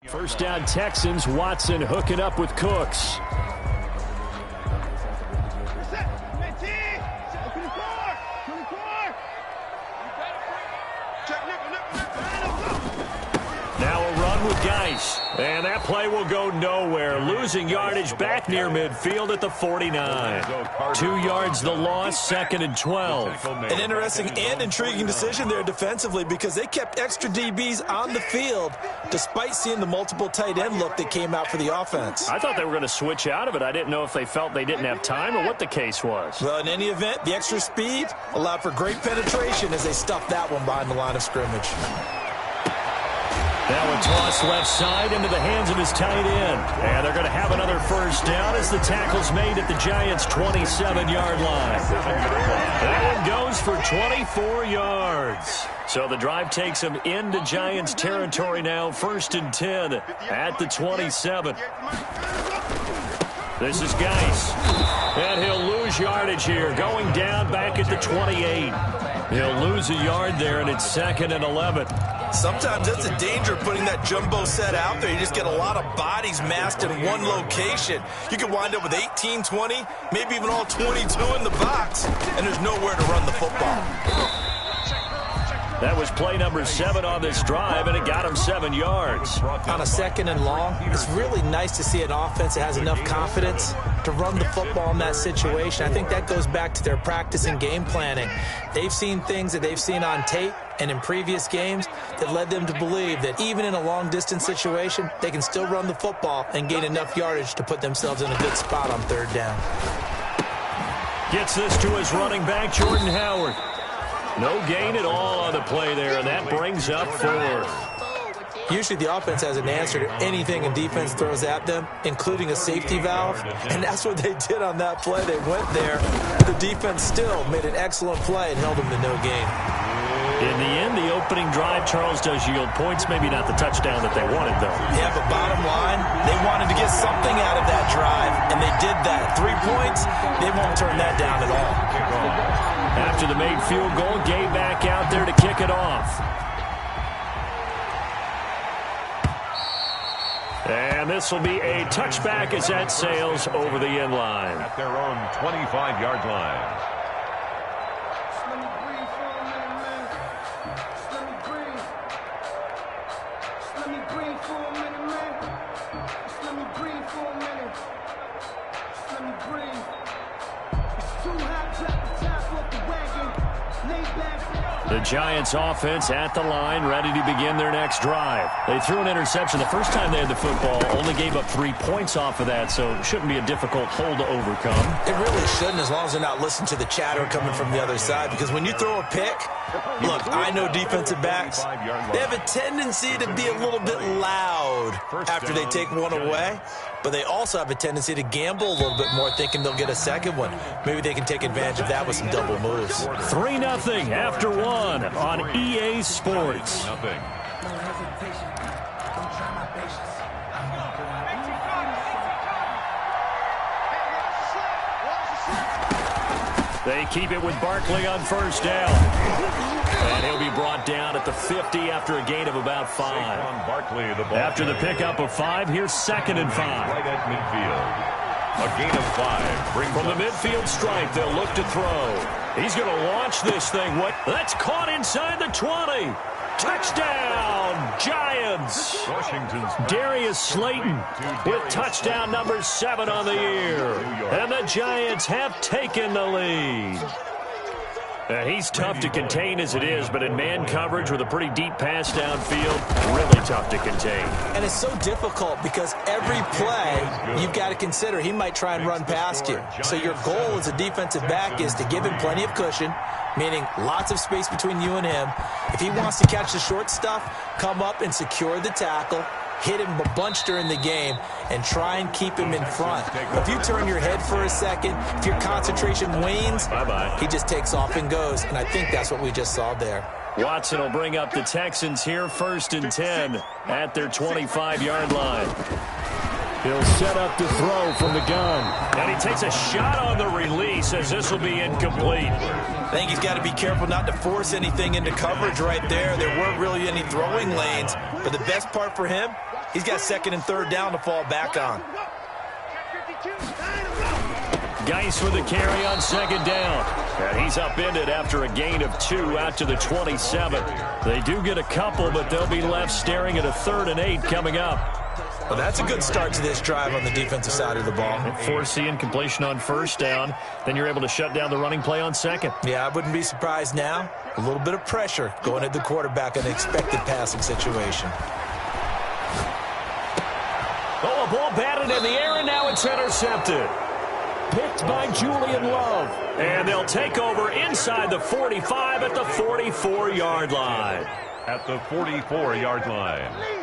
First down Texans, Watson hooking up with Cooks. Now a run with Geis. And that play will go nowhere. Losing yardage back near midfield at the 49. 2 yards the loss, 2nd and 12. An interesting and intriguing decision there defensively because they kept extra DBs on the field despite seeing the multiple tight end look that came out for the offense. I thought they were going to switch out of it. I didn't know if they felt they didn't have time or what the case was. Well, in any event, the extra speed allowed for great penetration as they stuffed that one behind the line of scrimmage. Now a toss left side into the hands of his tight end. And they're going to have another first down as the tackle's made at the Giants' 27-yard line. That one goes for 24 yards. So the drive takes him into Giants territory now, 1st and 10 at the 27. This is Geis. And he'll lose yardage here, going down back at the 28. He'll lose a yard there, and it's 2nd and 11. Sometimes that's a danger of putting that jumbo set out there. You just get a lot of bodies massed in one location. You could wind up with 18, 20, maybe even all 22 in the box, and there's nowhere to run the football. That was play number 7 on this drive, and it got him 7 yards. On a 2nd and long, it's really nice to see an offense that has enough confidence to run the football in that situation. I think that goes back to their practice and game planning. They've seen things that they've seen on tape and in previous games that led them to believe that even in a long-distance situation, they can still run the football and gain enough yardage to put themselves in a good spot on 3rd down. Gets this to his running back, Jordan Howard. No gain at all on the play there, and that brings up 4th. Usually the offense has an answer to anything a defense throws at them, including a safety valve, and that's what they did on that play. They went there. The defense still made an excellent play and held them to no gain. In the end, the opening drive, Charles, does yield points. Maybe not the touchdown that they wanted, though. Yeah, but bottom line, they wanted to get something out of that drive, and they did that. 3 points, they won't turn that down at all. After the made field goal, Gay back out there to kick it off. And this will be a touchback as that sails over the end line. At their own 25-yard line. The Giants offense at the line, ready to begin their next drive. They threw an interception the first time they had the football, only gave up 3 points off of that, so it shouldn't be a difficult hole to overcome. It really shouldn't, as long as they're not listening to the chatter coming from the other side, because when you throw a pick, look, I know defensive backs, they have a tendency to be a little bit loud after they take one away, but they also have a tendency to gamble a little bit more, thinking they'll get a second one. Maybe they can take advantage of that with some double moves. 3-0 after 1 on EA Sports. They keep it with Barkley on first down. And he'll be brought down at the 50 after a gain of about 5. After the pickup of 5, here's 2nd and 5. Right at midfield. A gain of 5. From the midfield stripe, they'll look to throw. He's going to launch this thing. What? That's caught inside the 20. Touchdown, Giants. Darius Slayton with touchdown number 7 on the year. And the Giants have taken the lead. He's tough to contain as it is, but in man coverage with a pretty deep pass downfield, really tough to contain. And it's so difficult because every play you've got to consider he might try and run past you. So your goal as a defensive back is to give him plenty of cushion, meaning lots of space between you and him. If he wants to catch the short stuff, come up and secure the tackle, hit him a bunch during the game, and try and keep him in front. If you turn your head for a second, if your concentration wanes, he just takes off and goes, and I think that's what we just saw there. Watson will bring up the Texans here, 1st and 10 at their 25-yard line. He'll set up to throw from the gun. And he takes a shot on the release as this will be incomplete. I think he's got to be careful not to force anything into coverage right there. There weren't really any throwing lanes, but the best part for him, He's got second and third down to fall back on. Geis with the carry on second down. And he's upended after a gain of 2 out to the 27. They do get a couple, but they'll be left staring at a 3rd and 8 coming up. Well, that's a good start to this drive on the defensive side of the ball. Force the incompletion on first down. Then you're able to shut down the running play on second. Yeah, I wouldn't be surprised now. A little bit of pressure going at the quarterback in an expected passing situation. Oh, a ball batted in the air, and now it's intercepted. Picked by Julian Love. And they'll take over inside the 45 at the 44-yard line. At the 44-yard line.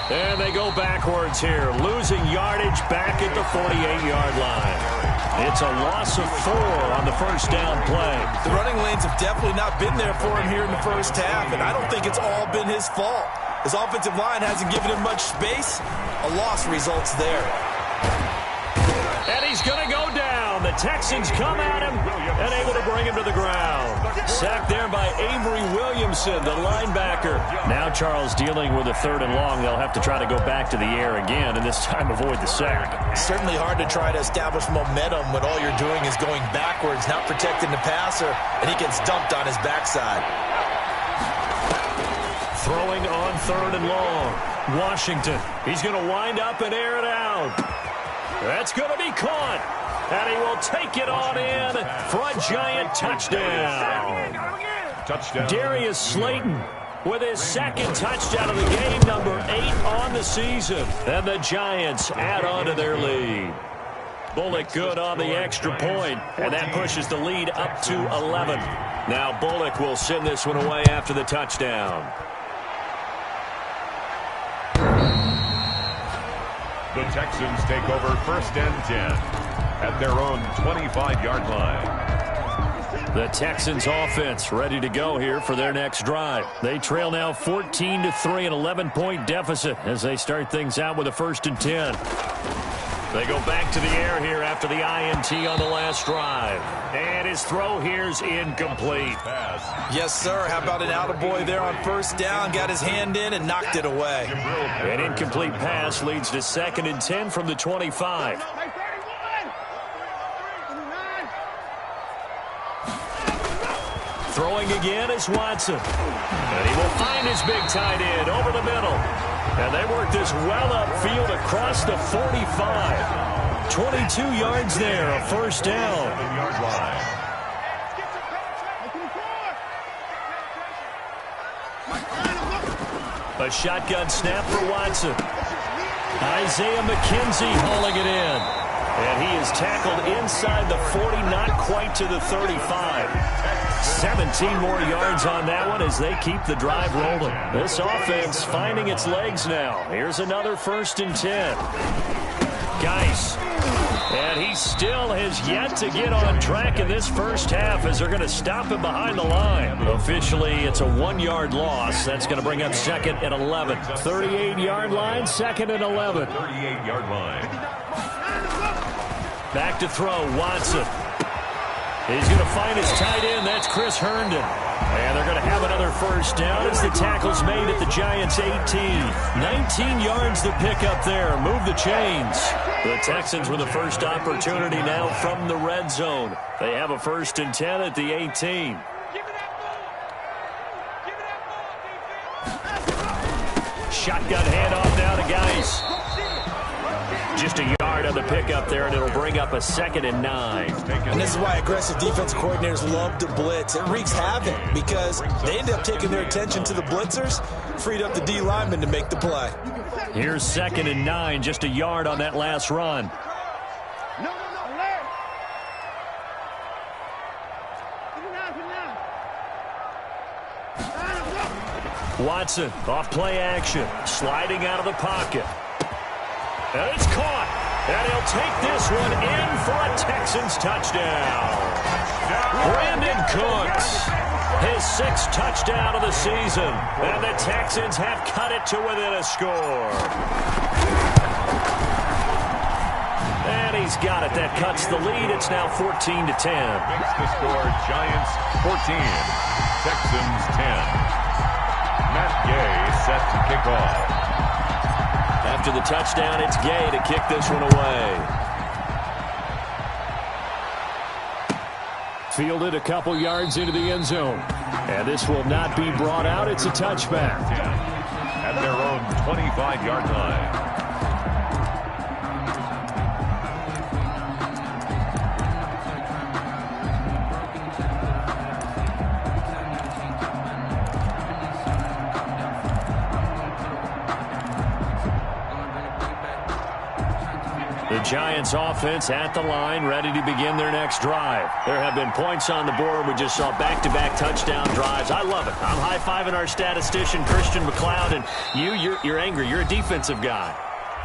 And they go backwards here, losing yardage back at the 48-yard line. It's a loss of 4 on the first down play. The running lanes have definitely not been there for him here in the first half, and I don't think it's all been his fault. His offensive line hasn't given him much space. A loss results there. And he's going to go down. The Texans come at him and able to bring him to the ground. Sacked there by Avery Williamson, the linebacker. Now Charles dealing with a 3rd and long. They'll have to try to go back to the air again, and this time avoid the sack. Certainly hard to try to establish momentum when all you're doing is going backwards, not protecting the passer, and he gets dumped on his backside. Throwing on 3rd and long. Washington. He's going to wind up and air it out. That's going to be caught. And he will take it on in for a giant touchdown. Darius Slayton with his 2nd touchdown of the game, number 8 on the season. And the Giants add on to their lead. Bullock good on the extra point, and that pushes the lead up to 11. Now Bullock will send this one away after the touchdown. The Texans take over 1st and 10 at their own 25-yard line. The Texans offense ready to go here for their next drive. They trail now 14-3, an 11-point deficit as they start things out with a 1st and 10. They go back to the air here after the INT on the last drive. And his throw here's incomplete. Yes, sir. How about an attaboy there on first down? Got his hand in and knocked it away. An incomplete pass leads to 2nd and 10 from the 25. Throwing again is Watson. And he will find his big tight end over the middle. And they work this well upfield across the 45. 22 yards there, a 1st down. A shotgun snap for Watson. Isaiah McKenzie hauling it in. And he is tackled inside the 40, not quite to the 35. 17 more yards on that one as they keep the drive rolling. This offense finding its legs now. Here's another 1st and 10. Geis. And he still has yet to get on track in this first half as they're going to stop him behind the line. Officially, it's a 1-yard loss. That's going to bring up 2nd and 11. 38-yard line, 2nd and 11. 38-yard line. Back to throw, Watson. He's going to find his tight end. That's Chris Herndon. And they're going to have another 1st down as the tackle's made at the Giants' 18. 19 yards to pick up there. Move the chains. The Texans with the first opportunity now from the red zone. They have a 1st and 10 at the 18. Shotgun handoff now to Geis. Just a yard on the pickup there, and it'll bring up a 2nd and 9. And this is why aggressive defense coordinators love to blitz. It wreaks havoc because they end up taking their attention to the blitzers, freed up the D lineman to make the play. Here's 2nd and 9, just a yard on that last run. Watson off play action, sliding out of the pocket. And it's caught. And he'll take this one in for a Texans touchdown. Brandon Cooks, his 6th touchdown of the season. And the Texans have cut it to within a score. And he's got it. That cuts the lead. It's now 14-10. Makes the score Giants 14, Texans 10. Matt Gay set to kick off. After the touchdown, it's Gay to kick this one away. Fielded a couple yards into the end zone. And this will not be brought out. It's a touchback. At their own 25-yard line. The Giants offense at the line, ready to begin their next drive. There have been points on the board. We just saw back-to-back touchdown drives. I love it. I'm high-fiving our statistician, Christian McLeod, and you're angry. You're a defensive guy.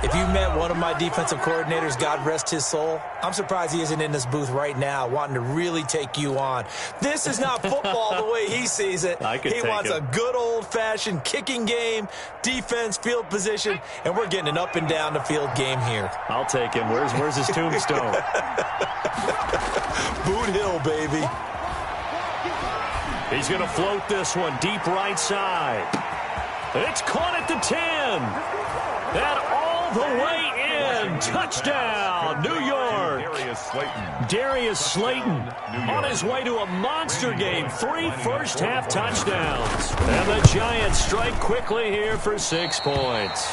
If you met one of my defensive coordinators, God rest his soul, I'm surprised he isn't in this booth right now wanting to really take you on. This is not football the way he sees it. He wants a good old-fashioned kicking game, defense, field position, and we're getting an up-and-down-the-field game here. I'll take him. Where's his tombstone? Boot Hill, baby. He's going to float this one deep right side. It's caught at the 10. And all the way in. Touchdown, New York. Darius Slayton on his way to a monster game. 3 first-half touchdowns. And the Giants strike quickly here for 6 points.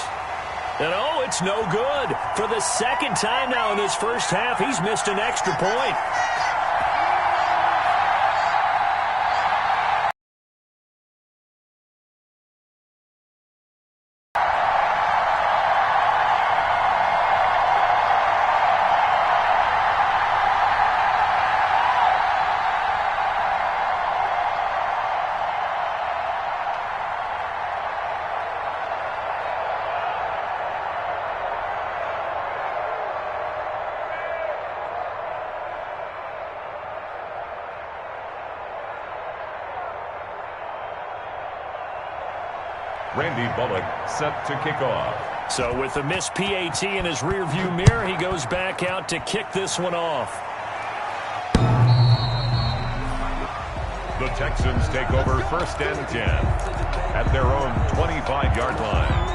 And oh, it's no good. For the second time now in this first half, he's missed an extra point. Randy Bullock set to kick off. So with the missed PAT in his rearview mirror, he goes back out to kick this one off. The Texans take over 1st and 10 at their own 25-yard line.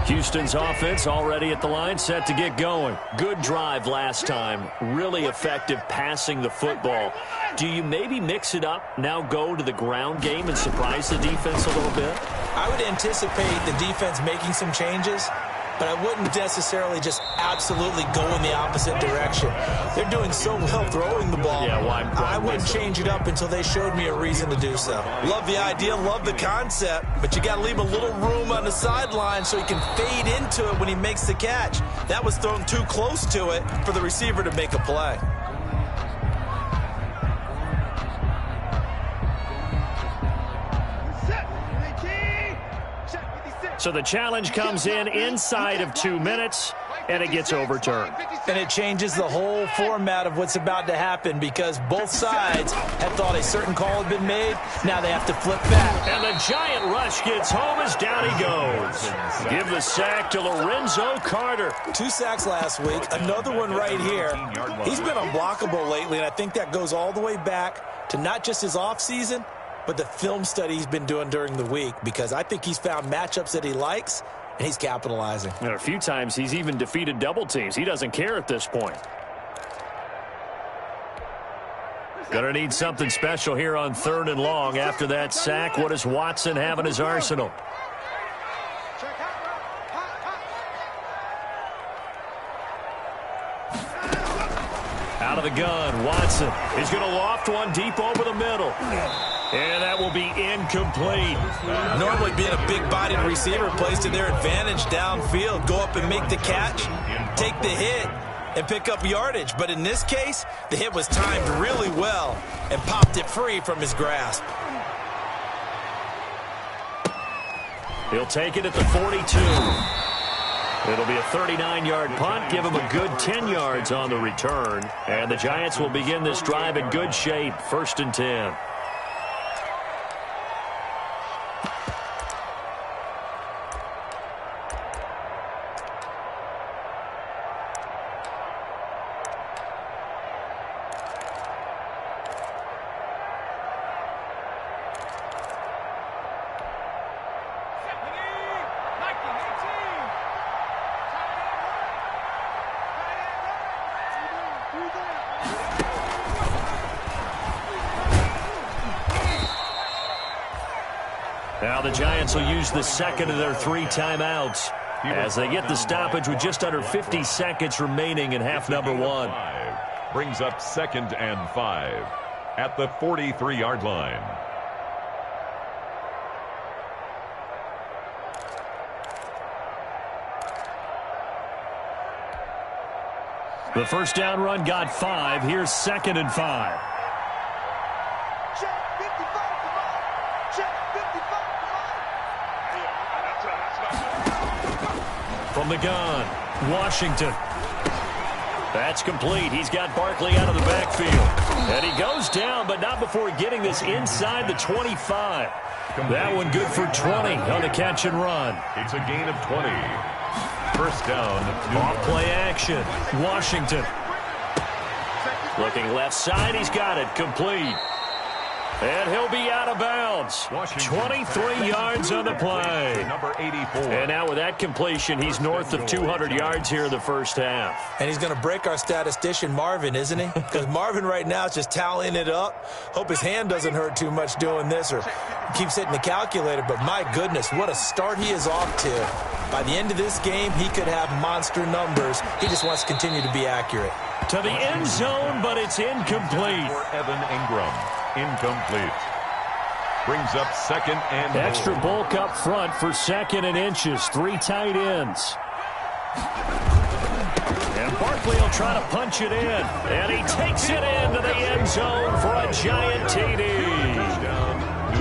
Houston's offense already at the line, set to get going. Good drive last time. Really effective passing the football. Do you maybe mix it up, now go to the ground game and surprise the defense a little bit? I would anticipate the defense making some changes, but I wouldn't necessarily just absolutely go in the opposite direction. They're doing so well throwing the ball. Yeah, why I wouldn't change it up until they showed me a reason to do so. Love the idea, love the concept, but you got to leave a little room on the sideline so he can fade into it when he makes the catch. That was thrown too close to it for the receiver to make a play. So the challenge comes in inside of 2 minutes, and it gets overturned. And it changes the whole format of what's about to happen because both sides had thought a certain call had been made. Now they have to flip back. And the giant rush gets home as down he goes. Give the sack to Lorenzo Carter. 2 sacks last week, another one right here. He's been unblockable lately, and I think that goes all the way back to not just his offseason, but the film study he's been doing during the week, because I think he's found matchups that he likes, and he's capitalizing. And a few times he's even defeated double teams. He doesn't care at this point. Gonna need something special here on 3rd and long. After that sack, what does Watson have in his arsenal? Out of the gun, Watson. He's going to loft one deep over the middle. And that will be incomplete. Normally being a big-bodied receiver plays to their advantage downfield. Go up and make the catch, take the hit, and pick up yardage. But in this case, the hit was timed really well and popped it free from his grasp. He'll take it at the 42. It'll be a 39-yard punt, give him a good 10 yards on the return. And the Giants will begin this drive in good shape, 1st and 10. Now the Giants will use the second of their 3 timeouts as they get the stoppage with just under 50 seconds remaining in half number 1. Brings up 2nd and 5 at the 43-yard line. The first down run got 5. Here's 2nd and 5. From the gun, Washington. That's complete. He's got Barkley out of the backfield. And he goes down, but not before getting this inside the 25. That one good for 20 on the catch and run. It's a gain of 20. First down. Off play action. Washington. Looking left side. He's got it. Complete. And he'll be out of bounds. 23 yards on the play. Number 84. And now with that completion, he's north of 200 yards here in the first half. And he's going to break our statistician, Marvin, isn't he? Because Marvin right now is just tallying it up. Hope his hand doesn't hurt too much doing this or keeps hitting the calculator. But my goodness, what a start he is off to. By the end of this game, he could have monster numbers. He just wants to continue to be accurate. To the end zone, but it's incomplete. For Evan Ingram. Incomplete. Brings up 2nd and extra bulk up front for 2nd and inches. 3 tight ends. And Barkley will try to punch it in. And he takes it into the end zone for a giant TD.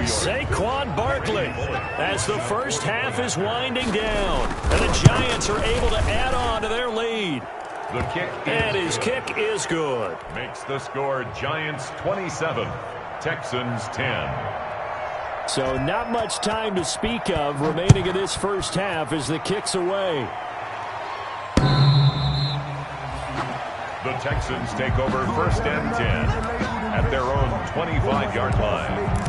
Saquon Barkley as the first half is winding down. And the Giants are able to add on to their lead. The kick and his kick is good. Makes the score Giants 27, Texans 10. So not much time to speak of remaining in this first half as the kick's away. The Texans take over 1st and 10 at their own 25-yard line.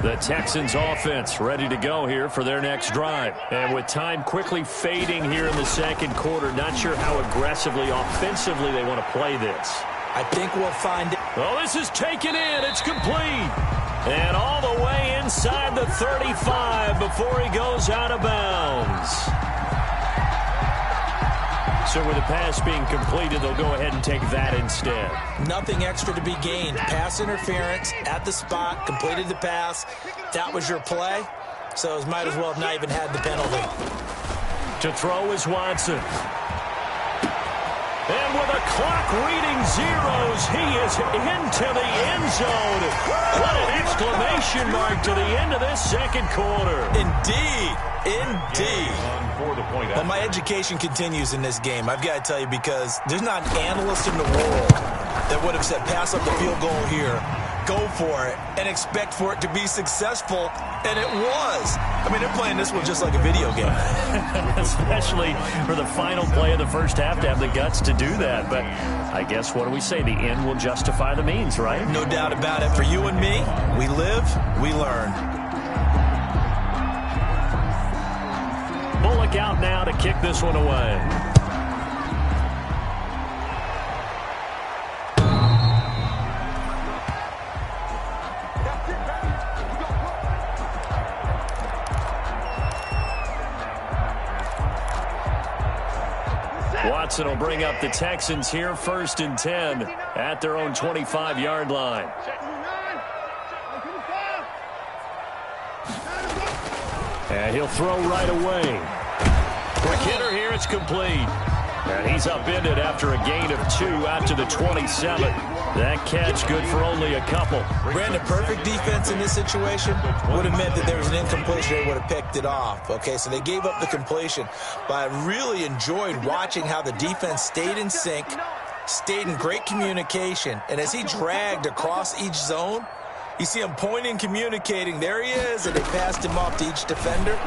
The Texans offense ready to go here for their next drive. And with time quickly fading here in the second quarter, not sure how aggressively, offensively they want to play this. I think we'll find it. Oh, this is taken in. It's complete. And all the way inside the 35 before he goes out of bounds. So with the pass being completed, they'll go ahead and take that instead. Nothing extra to be gained. Pass interference at the spot, completed the pass. That was your play. So it might as well have not even had the penalty. To throw is Watson. And with a clock reading zeros, he is into the end zone. What an exclamation mark to the end of this second quarter. Indeed. Indeed. Well, my education continues in this game. I've got to tell you, because there's not an analyst in the world that would have said pass up the field goal here, go for it, and expect for it to be successful, and it was. I mean, they're playing this one just like a video game. Especially for the final play of the first half to have the guts to do that. But I guess, what do we say? The end will justify the means, right? No doubt about it. For you and me, we live, we learn. Bullock out now to kick this one away. Watson will bring up the Texans here, 1st and 10 at their own 25-yard line. And he'll throw right away. For Kidder here, it's complete. And he's upended after a gain of 2 out to the 27. That catch good for only a couple. Brandon, perfect defense in this situation would have meant that there was an incompletion. They would have picked it off. Okay, so they gave up the completion. But I really enjoyed watching how the defense stayed in sync, stayed in great communication. And as he dragged across each zone, you see him pointing, communicating. There he is, and they passed him off to each defender.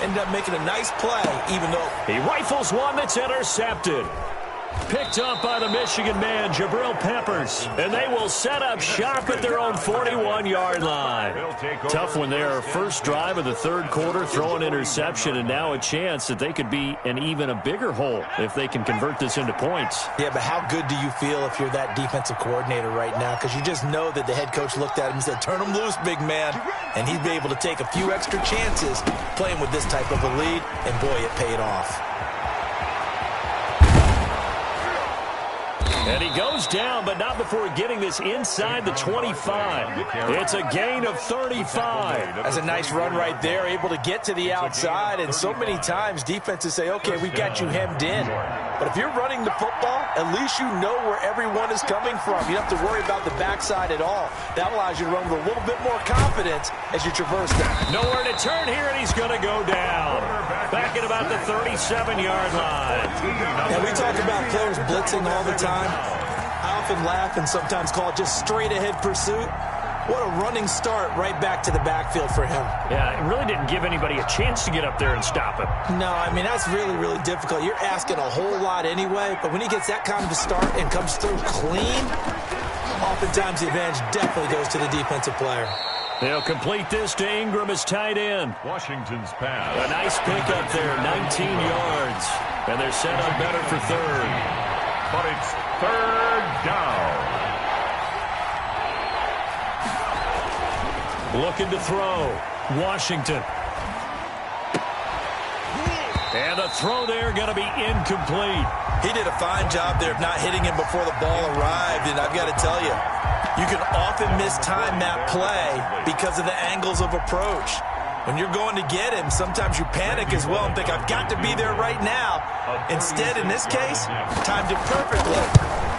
Ended up making a nice play, even though he rifles one that's intercepted. Picked up by the Michigan man, Jabril Peppers. And they will set up shop at their own 41-yard line. Tough one there. First drive of the third quarter, throw an interception, and now a chance that they could be in even a bigger hole if they can convert this into points. Yeah, but how good do you feel if you're that defensive coordinator right now? Because you just know that the head coach looked at him and said, turn him loose, big man. And he'd be able to take a few extra chances playing with this type of a lead, and boy, it paid off. And he goes down, but not before getting this inside the 25. It's a gain of 35. That's a nice run right there, able to get to the outside. And so many times defenses say, okay, we've got you hemmed in. But if you're running the football, at least you know where everyone is coming from. You don't have to worry about the backside at all. That allows you to run with a little bit more confidence as you traverse them. Nowhere to turn here, and he's going to go down. Back at about the 37-yard line. And we talk about players blitzing all the time. I often laugh and sometimes call it just straight-ahead pursuit. What a running start right back to the backfield for him. Yeah, it really didn't give anybody a chance to get up there and stop him. No, I mean, that's really, really difficult. You're asking a whole lot anyway, but when he gets that kind of a start and comes through clean, oftentimes the advantage definitely goes to the defensive player. They'll complete this to Ingram as tight end. Washington's pass. A nice pickup there, 19 yards. And they're set up better for third. But it's third down. Looking to throw. Washington. And a throw there going to be incomplete. He did a fine job there of not hitting him before the ball arrived. And I've got to tell you, you can often mistime that play because of the angles of approach. When you're going to get him, sometimes you panic as well and think, I've got to be there right now. Instead, in this case, timed it perfectly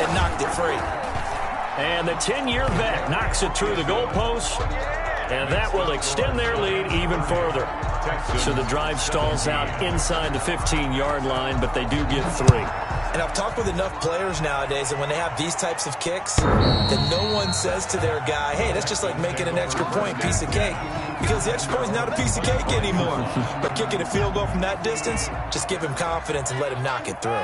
and knocked it free. And the 10-year vet knocks it through the goalpost. And that will extend their lead even further. So the drive stalls out inside the 15-yard line, but they do get 3. And I've talked with enough players nowadays that when they have these types of kicks, that no one says to their guy, hey, that's just like making an extra point, piece of cake. Because the extra point is not a piece of cake anymore. But kicking a field goal from that distance, just give him confidence and let him knock it through.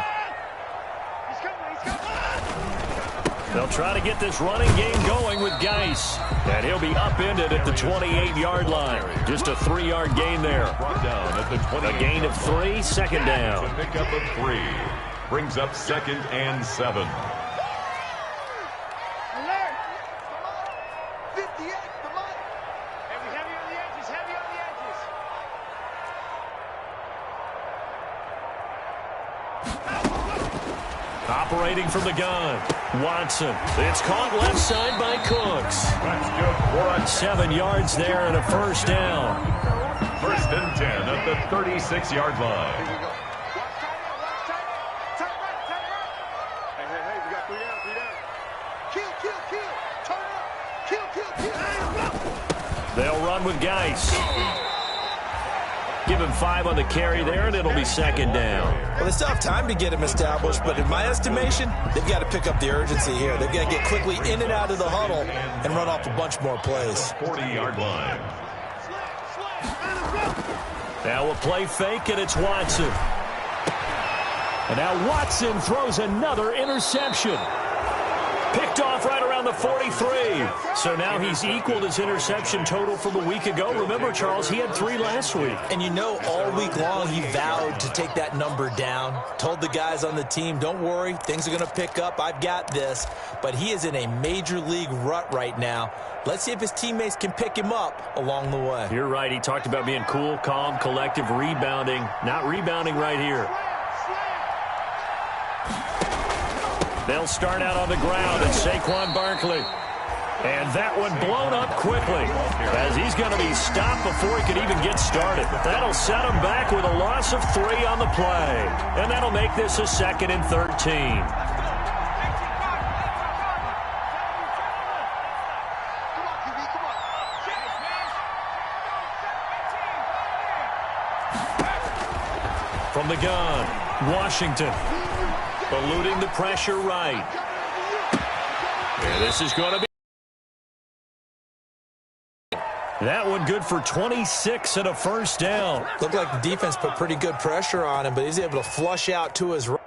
They'll try to get this running game going with Geis. And he'll be upended at the 28-yard line. Just a 3-yard gain there. A gain of 3, second down. A pickup of 3. Brings up 2nd and 7. Operating from the gun, Watson. It's caught left side by Cooks. That's good for 7 yards there and a first down. 1st and 10 at the 36-yard line. They'll run with Geis. Give him 5 on the carry there, and it'll be second down. Well, they still have time to get him established, but in my estimation, they've got to pick up the urgency here. They've got to get quickly in and out of the huddle and run off a bunch more plays. 40-yard line. Now we'll play fake, and it's Watson. And now Watson throws another interception. Picked off right around the 43. So now he's equaled his interception total from a week ago. Remember, Charles, he had 3 last week. And you know, all week long he vowed to take that number down. Told the guys on the team, don't worry, things are going to pick up. I've got this. But he is in a major league rut right now. Let's see if his teammates can pick him up along the way. You're right. He talked about being cool, calm, collective, rebounding. Not rebounding right here. They'll start out on the ground, and Saquon Barkley. And that one blown up quickly as he's going to be stopped before he could even get started. That'll set him back with a loss of 3 on the play. And that'll make this a 2nd and 13. From the gun, Washington eluding the pressure right. And this is going to be that one good for 26 and a first down. Looked like the defense put pretty good pressure on him, but he's able to flush out to his right.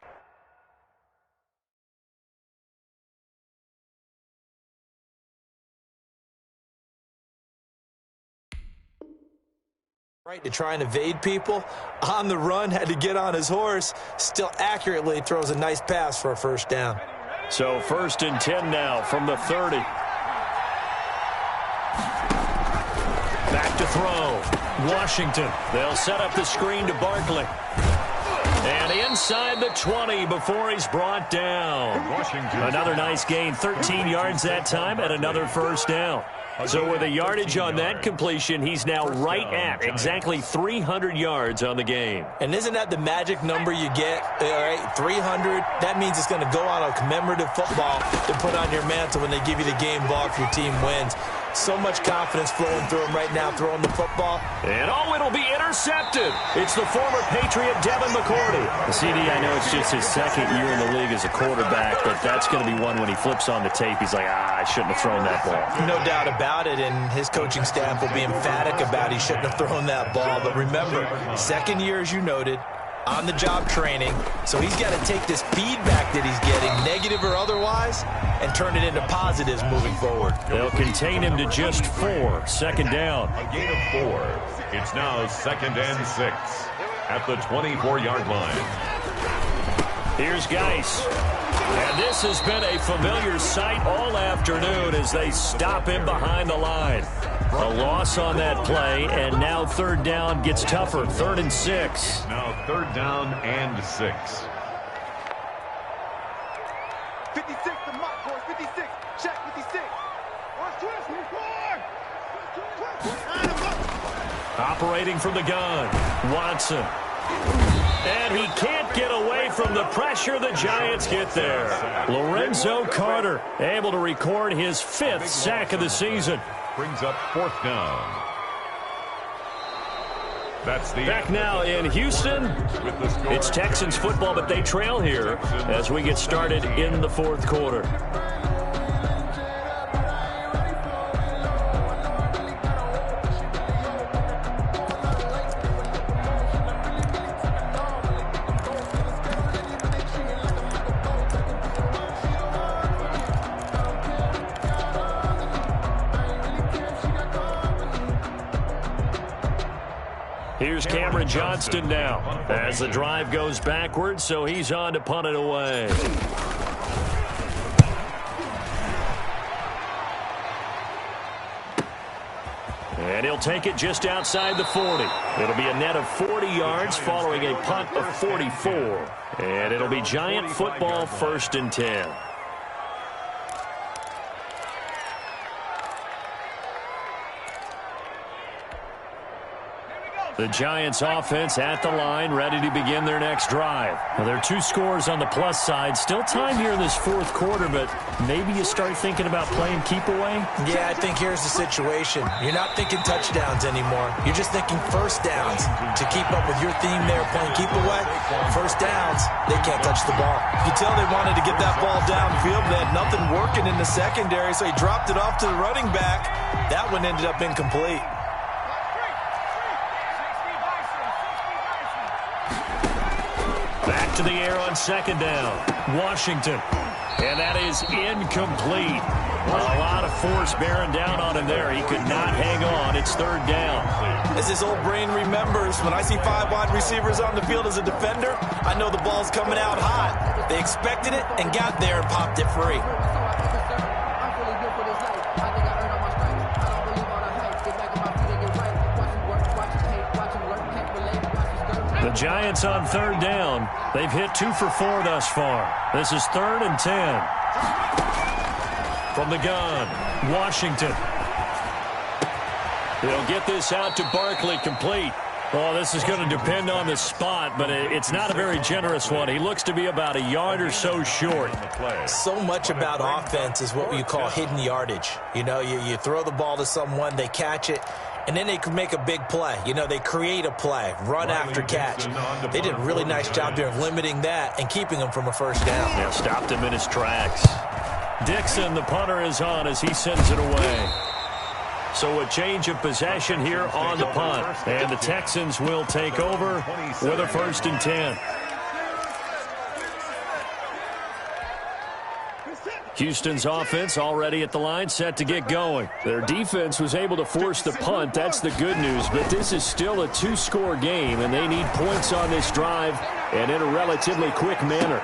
To try and evade people. On the run, had to get on his horse. Still accurately throws a nice pass for a first down. So 1st and 10 now from the 30. Back to throw. Washington. They'll set up the screen to Barkley. And inside the 20 before he's brought down. Washington. Another nice gain. 13 yards that time and another first down. So with a yardage on that completion, he's now right at exactly 300 yards on the game. And isn't that the magic number you get? All right, 300. That means it's going to go on a commemorative football to put on your mantle when they give you the game ball if your team wins. So much confidence flowing through him right now, throwing the football. And it'll be intercepted. It's the former Patriot Devin McCourty. The CD, I know it's just his 2nd year in the league as a quarterback, but that's going to be one when he flips on the tape. He's like, I shouldn't have thrown that ball. No doubt about it, and his coaching staff will be emphatic about he shouldn't have thrown that ball. But remember, 2nd year, as you noted, on-the-job training. So he's got to take this feedback that he's getting, negative or otherwise, and turn it into positives moving forward. They'll contain him to just 4. 2nd down. A gain of 4. It's now 2nd and 6 at the 24-yard line. Here's Geis. And this has been a familiar sight all afternoon as they stop him behind the line. A loss on that play, and now 3rd down gets tougher. 3rd and 6. Now 3rd down and 6. 56, the mark, boys. 56. Check 56. Operating from the gun, Watson. And he can't get away from the pressure the Giants get there. Lorenzo Carter able to record his 5th sack of the season. Brings up 4th down. That's the back now in Houston. It's Texans football, but they trail here as we get started in the 4th quarter. Here's Cameron Johnston now as the drive goes backwards, so he's on to punt it away. And he'll take it just outside the 40. It'll be a net of 40 yards following a punt of 44. And it'll be Giant football 1st and 10. The Giants offense at the line, ready to begin their next drive. Now, there are 2 scores on the plus side. Still time here in this 4th quarter, but maybe you start thinking about playing keep away? Yeah, I think here's the situation. You're not thinking touchdowns anymore. You're just thinking first downs. To keep up with your theme there, playing keep away, first downs, they can't touch the ball. You tell they wanted to get that ball downfield. They had nothing working in the secondary, so he dropped it off to the running back. That one ended up incomplete. Back to the air on 2nd down. Washington. And that is incomplete. A lot of force bearing down on him there. He could not hang on. It's 3rd down. As his old brain remembers, when I see 5 wide receivers on the field as a defender, I know the ball's coming out hot. They expected it and got there and popped it free. The Giants on 3rd down. They've hit 2 for 4 thus far. This is 3rd and 10. From the gun, Washington. He'll get this out to Barkley, complete. Oh, this is going to depend on the spot, but it's not a very generous one. He looks to be about a yard or so short. So much about offense is what you call hidden yardage. You know, you throw the ball to someone, they catch it, and then they can make a big play. You know, they create a play, run after catch. They did a really nice job there of limiting that and keeping him from a first down. Yeah, stopped him in his tracks. Dixon, the punter, is on as he sends it away. So a change of possession here on the punt. And the Texans will take over with a 1st and 10. Houston's offense already at the line, set to get going. Their defense was able to force the punt. That's the good news. But this is still a 2-score game, and they need points on this drive and in a relatively quick manner.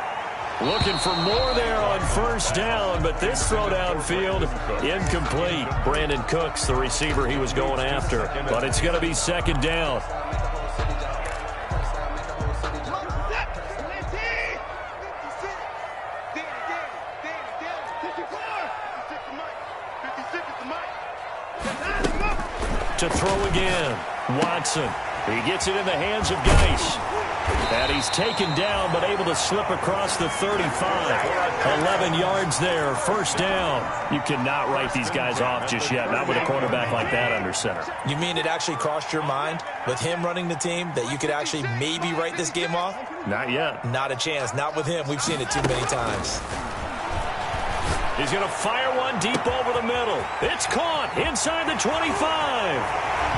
Looking for more there on 1st down, but this throw downfield incomplete. Brandon Cooks, the receiver he was going after, but it's going to be 2nd down. To throw again, Watson. He gets it in the hands of Geis. And he's taken down, but able to slip across the 35. 11 yards there, 1st down. You cannot write these guys off just yet, not with a quarterback like that under center. You mean it actually crossed your mind with him running the team that you could actually maybe write this game off? Not yet. Not a chance. Not with him. We've seen it too many times. He's going to fire one deep over the middle. It's caught inside the 25.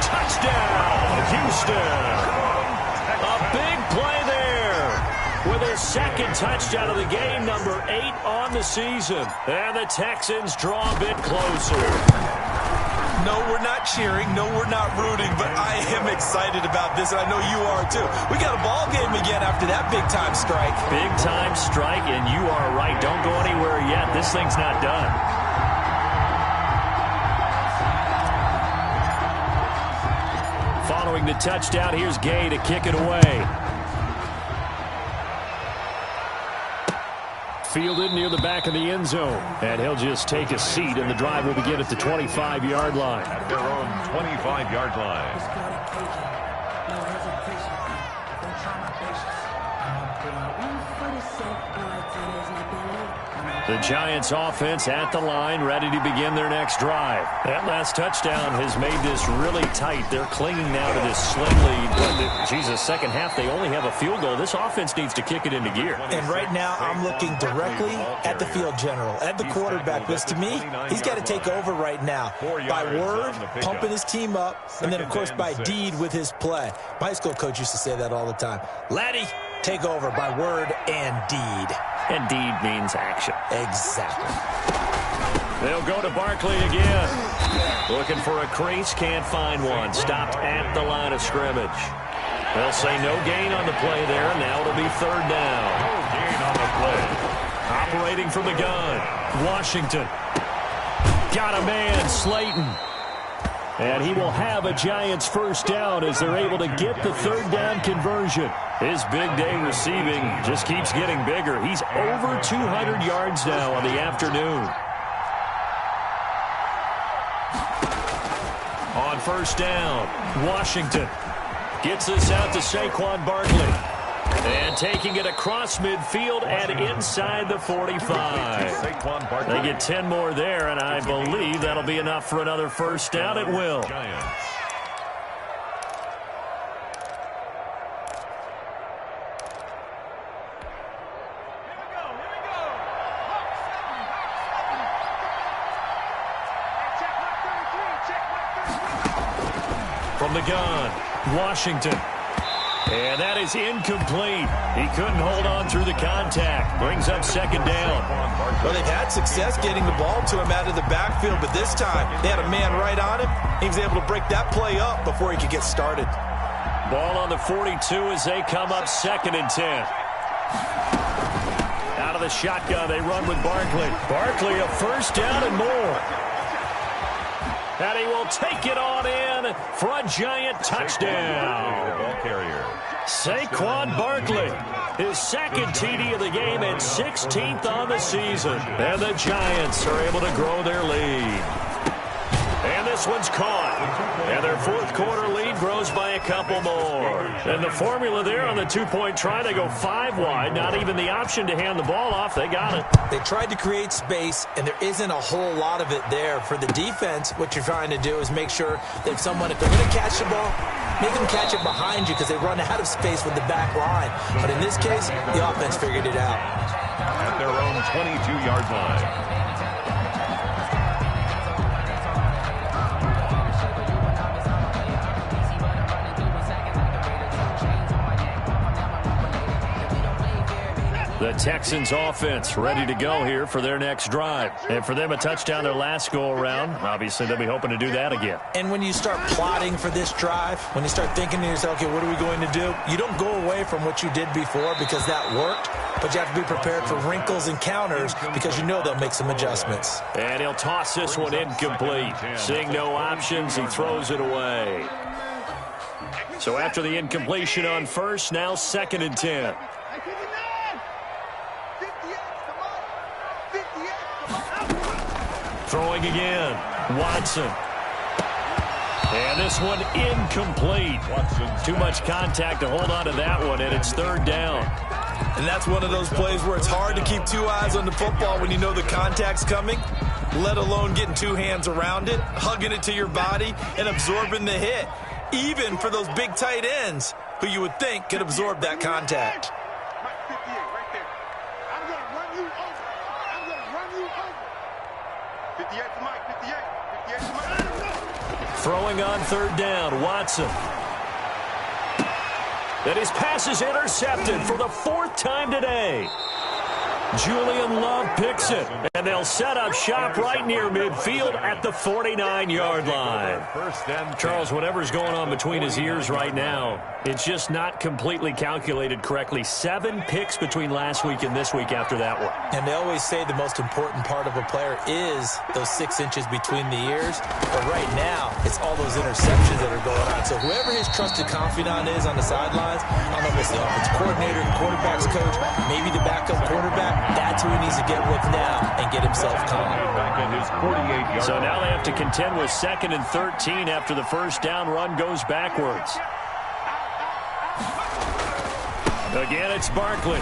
Touchdown, Houston. A big play there with his 2nd touchdown of the game, number 8 on the season. And the Texans draw a bit closer. No, we're not cheering. No, we're not rooting, but I am excited about this, and I know you are too. We got a ball game again after that big-time strike. Big-time strike, and you are right. Don't go anywhere yet. This thing's not done. Following the touchdown, here's Gay to kick it away. Fielded near the back of the end zone. And he'll just take a seat, and the drive will begin at the 25-yard line. At their own 25-yard line. The Giants offense at the line, ready to begin their next drive. That last touchdown has made this really tight. They're clinging now to this slim lead. But, Jesus, 2nd half, they only have a field goal. This offense needs to kick it into gear. And right now, I'm looking directly at the field general, at the quarterback. Because to me, he's got to take over right now. By word, pumping his team up, and then, of course, by deed with his play. My high school coach used to say that all the time. Laddie, take over by word and deed. And deed means action. Exactly. They'll go to Barkley again. Looking for a crease, can't find one. Stopped at the line of scrimmage. They'll say no gain on the play there, and now it'll be 3rd down. No gain on the play. Operating from the gun, Washington. Got a man, Slayton. And he will have a Giants 1st down as they're able to get the 3rd down conversion. His big day receiving just keeps getting bigger. He's over 200 yards now on the afternoon. On 1st down, Washington gets this out to Saquon Barkley. And taking it across midfield and inside the 45. They get 10 more there, and I believe that'll be enough for another 1st down. It will. From the gun, Washington. And that is incomplete. He couldn't hold on through the contact. Brings up 2nd down. Well, they've had success getting the ball to him out of the backfield, but this time they had a man right on him. He was able to break that play up before he could get started. Ball on the 42 as they come up 2nd and 10. Out of the shotgun, they run with Barkley. Barkley, a 1st down and more. And he will take it on in for a Giant touchdown. Ball carrier. Saquon Barkley, his second TD of the game and 16th on the season. And the Giants are able to grow their lead. And this one's caught. And their fourth quarter lead grows by a couple more. And the formula there on the two-point try, they go 5 wide. Not even the option to hand the ball off. They got it. They tried to create space, and there isn't a whole lot of it there. For the defense, what you're trying to do is make sure that if they're going to catch the ball, make them catch it behind you because they run out of space with the back line. But in this case, the offense figured it out. At their own 22-yard line. The Texans offense ready to go here for their next drive. And for them, a touchdown their last go-around. Obviously, they'll be hoping to do that again. And when you start plotting for this drive, when you start thinking to yourself, okay, what are we going to do? You don't go away from what you did before because that worked, but you have to be prepared for wrinkles and counters because you know they'll make some adjustments. And he'll toss this one incomplete. Seeing no options, he throws it away. So after the incompletion on first, now 2nd and 10. Throwing again, Watson. And this one incomplete. Too much contact to hold on to that one, and it's 3rd down. And that's one of those plays where it's hard to keep 2 eyes on the football when you know the contact's coming, let alone getting 2 hands around it, hugging it to your body, and absorbing the hit, even for those big tight ends who you would think could absorb that contact. 58 to Mike, 58 to Mike. Throwing on 3rd down, Watson. And his pass is intercepted for the 4th time today. Julian Love picks it, and they'll set up shop right near midfield at the 49-yard line. Charles, whatever's going on between his ears right now, it's just not completely calculated correctly. 7 picks between last week and this week after that one. And they always say the most important part of a player is those 6 inches between the ears. But right now, it's all those interceptions that are going on. So whoever his trusted confidant is on the sidelines, I don't know if it's the offensive coordinator, the quarterback's coach, maybe the backup quarterback, that's who he needs to get with now and get himself calm. So now they have to contend with 2nd and 13 after the first down run goes backwards. Again, it's Barkley.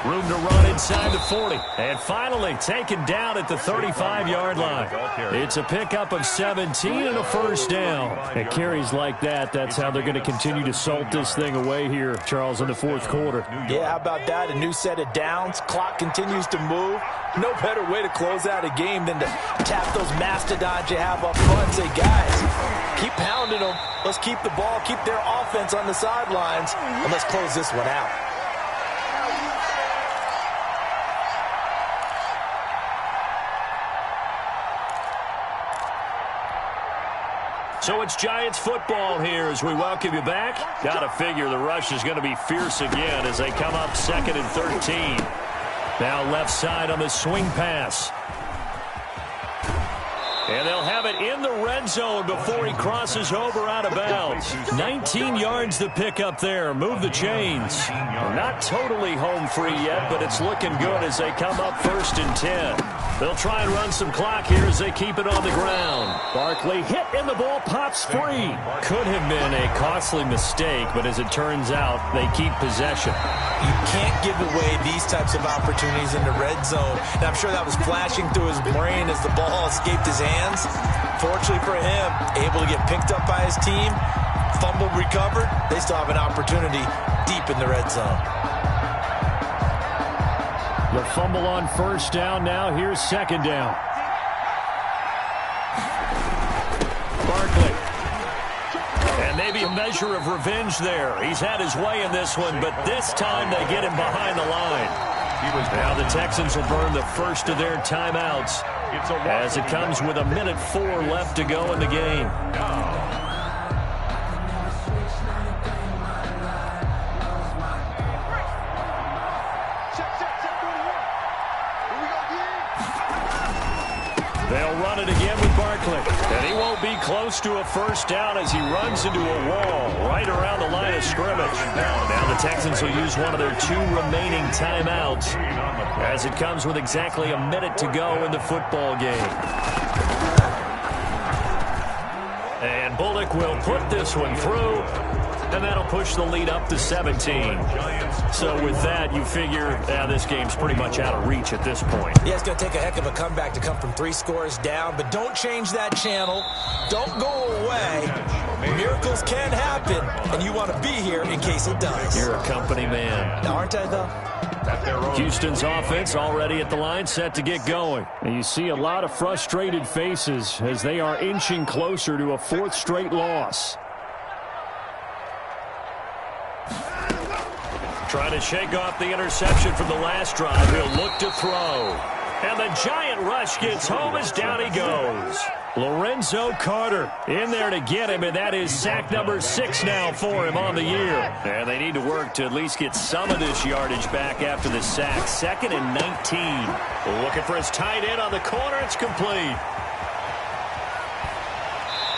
Room to run inside the 40. And finally taken down at the 35-yard line. It's a pickup of 17 and a 1st down. At carries like that, that's how they're going to continue to salt this thing away here, Charles, in the 4th quarter. Yeah, how about that? A new set of downs. Clock continues to move. No better way to close out a game than to tap those mastodons you have up front and say, guys, keep pounding them. Let's keep the ball, keep their offense on the sidelines, and let's close this one out. So it's Giants football here as we welcome you back. Got to figure the rush is going to be fierce again as they come up 2nd and 13. Now left side on the swing pass. And they'll have it in the red zone before he crosses over out of bounds. 19 yards to pick up there. Move the chains. Not totally home free yet, but it's looking good as they come up 1st and 10. They'll try and run some clock here as they keep it on the ground. Barkley hit and the ball pops free. Could have been a costly mistake, but as it turns out, they keep possession. You can't give away these types of opportunities in the red zone. And I'm sure that was flashing through his brain as the ball escaped his hands. Fortunately for him, able to get picked up by his team, fumble recovered. They still have an opportunity deep in the red zone. The fumble on 1st down now. Here's 2nd down. Barkley. And maybe a measure of revenge there. He's had his way in this one, but this time they get him behind the line. Now the Texans will burn the first of their timeouts as it comes with 1:04 left to go in the game. They'll They'll run it again with Barkley. And he won't be close to a first down as he runs into a wall right around the line of scrimmage. Now the Texans will use one of their 2 remaining timeouts as it comes with exactly a minute to go in the football game. And Bullock will put this one through, and that'll push the lead up to 17. So with that, you figure this game's pretty much out of reach at this point. Yeah, it's going to take a heck of a comeback to come from 3 scores down, but don't change that channel. Don't go away. Miracles can happen, and you want to be here in case it does. You're a company man. Aren't I, though? Houston's offense already at the line, set to get going. And you see a lot of frustrated faces as they are inching closer to a 4th straight loss. Trying to shake off the interception from the last drive. He'll look to throw. And the giant rush gets home as down he goes. Lorenzo Carter in there to get him, and that is sack number 6 now for him on the year. And they need to work to at least get some of this yardage back after the sack. 2nd and 19. Looking for his tight end on the corner. It's complete.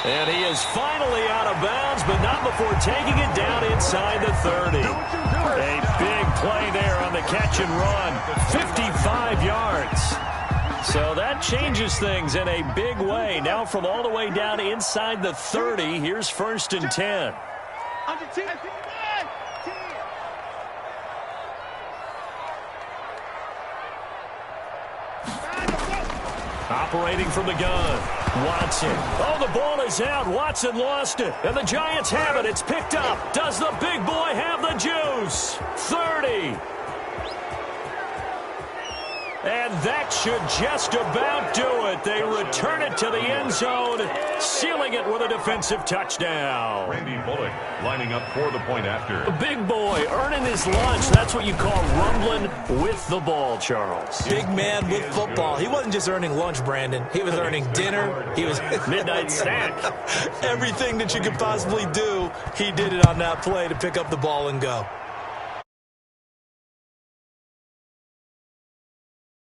And he is finally out of bounds, but not before taking it down inside the 30. A big play there on the catch and run. 55 yards. So that changes things in a big way. Now from all the way down inside the 30, here's 1st and 10. Operating from the gun. Watson. Oh, the ball is out. Watson lost it. And the Giants have it. It's picked up. Does the big boy have the juice? 30. And that should just about do it. They return it to the end zone, sealing it with a defensive touchdown. Randy Bullock lining up for the point after. The big boy earning his lunch. That's what you call rumbling with the ball, Charles. Big man with football. He wasn't just earning lunch, Brandon. He was earning dinner. He was midnight snack. Everything that you could possibly do, he did it on that play to pick up the ball and go.